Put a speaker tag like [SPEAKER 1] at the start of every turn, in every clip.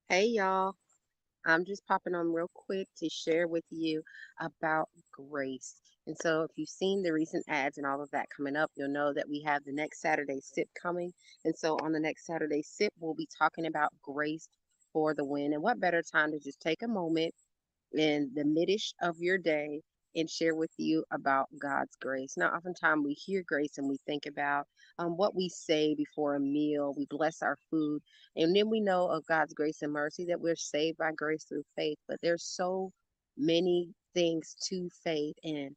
[SPEAKER 1] Hey y'all, I'm just popping on real quick to share with you about grace. And so, if you've seen the recent ads and all of that coming up, you'll know that we have the next Saturday sip coming. And so, on the next Saturday sip, we'll be talking about grace for the win. And what better time to just take a moment in the middish of your day and share with you about God's grace. Now, oftentimes we hear grace and we think about what we say before a meal. We bless our food, and then we know of God's grace and mercy that we're saved by grace through faith. But there's so many things to faith, and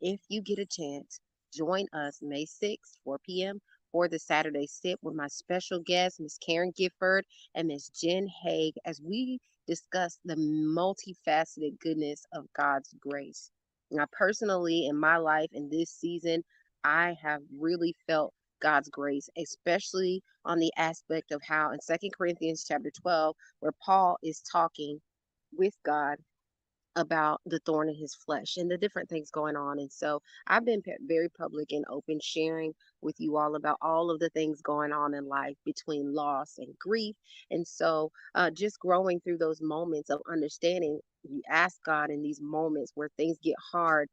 [SPEAKER 1] if you get a chance, join us May 6th, 4 p.m. for the Saturday Sip with my special guest, Miss Karen Gifford and Miss Jen Haig, as we discuss the multifaceted goodness of God's grace. Now, personally, in my life in this season, I have really felt God's grace, especially on the aspect of how in Second Corinthians chapter 12, where Paul is talking with God about the thorn in his flesh and the different things going on. And so I've been very public and open, sharing with you all about all of the things going on in life between loss and grief. And so just growing through those moments of understanding, you ask God in these moments where things get hard,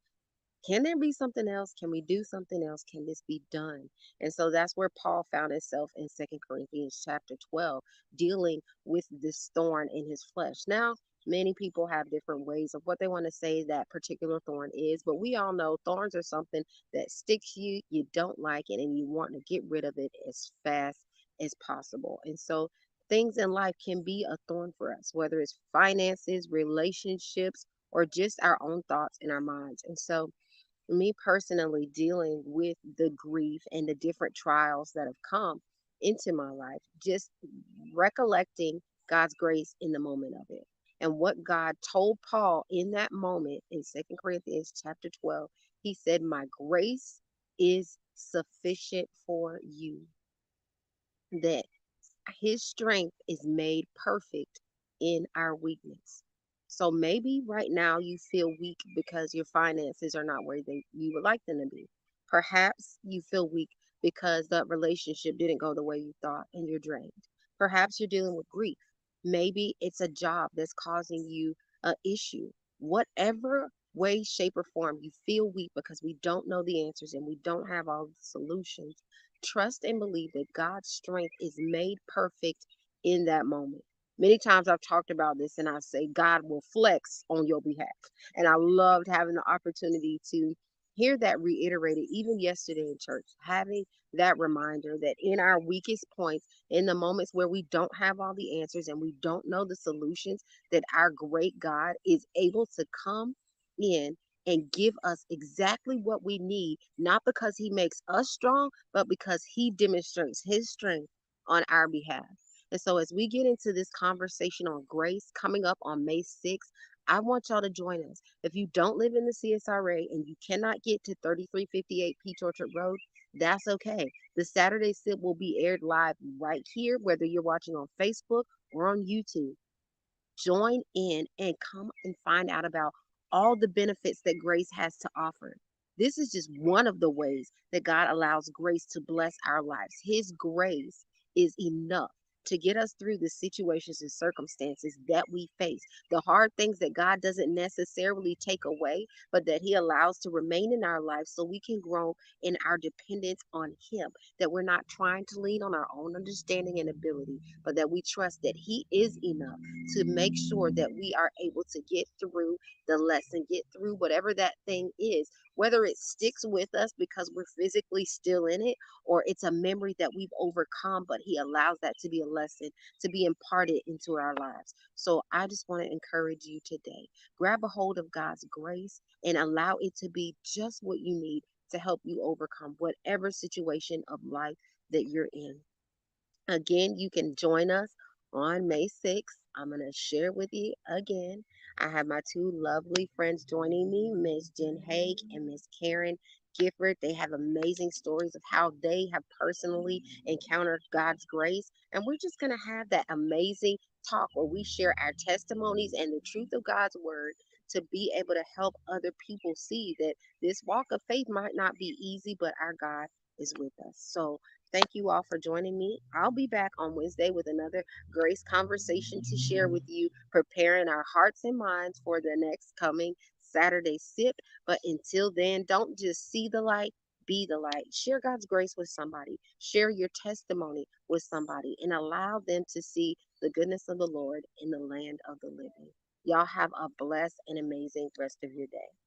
[SPEAKER 1] can there be something else? Can we do something else? Can this be done? And so that's where Paul found himself in Second Corinthians chapter 12, dealing with this thorn in his flesh. Now, many people have different ways of what they want to say that particular thorn is, but we all know thorns are something that sticks you don't like it, and you want to get rid of it as fast as possible. And so things in life can be a thorn for us, whether it's finances, relationships, or just our own thoughts in our minds. And so me personally dealing with the grief and the different trials that have come into my life, just recollecting God's grace in the moment of it. And what God told Paul in that moment in Second Corinthians chapter 12, he said, "My grace is sufficient for you." That his strength is made perfect in our weakness. So maybe right now you feel weak because your finances are not where you would like them to be. Perhaps you feel weak because that relationship didn't go the way you thought and you're drained. Perhaps you're dealing with grief. Maybe it's a job that's causing you an issue. Whatever way, shape, or form you feel weak because we don't know the answers and we don't have all the solutions, trust and believe that God's strength is made perfect in that moment. Many times I've talked about this and I say God will flex on your behalf. And I loved having the opportunity to hear that reiterated even yesterday in church, having that reminder that in our weakest points, in the moments where we don't have all the answers and we don't know the solutions, that our great God is able to come in and give us exactly what we need, not because he makes us strong, but because he demonstrates his strength on our behalf. And so, as we get into this conversation on grace coming up on May 6th, I want y'all to join us. If you don't live in the CSRA and you cannot get to 3358 Peach Orchard Road, that's okay. The Saturday Sip will be aired live right here, whether you're watching on Facebook or on YouTube. Join in and come and find out about all the benefits that grace has to offer. This is just one of the ways that God allows grace to bless our lives. His grace is enough to get us through the situations and circumstances that we face, the hard things that God doesn't necessarily take away, but that He allows to remain in our lives so we can grow in our dependence on Him, that we're not trying to lean on our own understanding and ability, but that we trust that He is enough to make sure that we are able to get through the lesson, get through whatever that thing is, whether it sticks with us because we're physically still in it, or it's a memory that we've overcome, but He allows that to be a lesson to be imparted into our lives. So I just want to encourage you today, grab a hold of God's grace and allow it to be just what you need to help you overcome whatever situation of life that you're in. Again, you can join us on May 6th. I'm going to share with you again. I have my two lovely friends joining me, Miss Jen Haig and Miss Karen Gifford. They have amazing stories of how they have personally encountered God's grace. And we're just going to have that amazing talk where we share our testimonies and the truth of God's word to be able to help other people see that this walk of faith might not be easy, but our God is with us. So thank you all for joining me. I'll be back on Wednesday with another grace conversation to share with you, preparing our hearts and minds for the next coming Saturday sip. But until then, don't just see the light, be the light. Share God's grace with somebody, share your testimony with somebody, and allow them to see the goodness of the Lord in the land of the living. Y'all have a blessed and amazing rest of your day.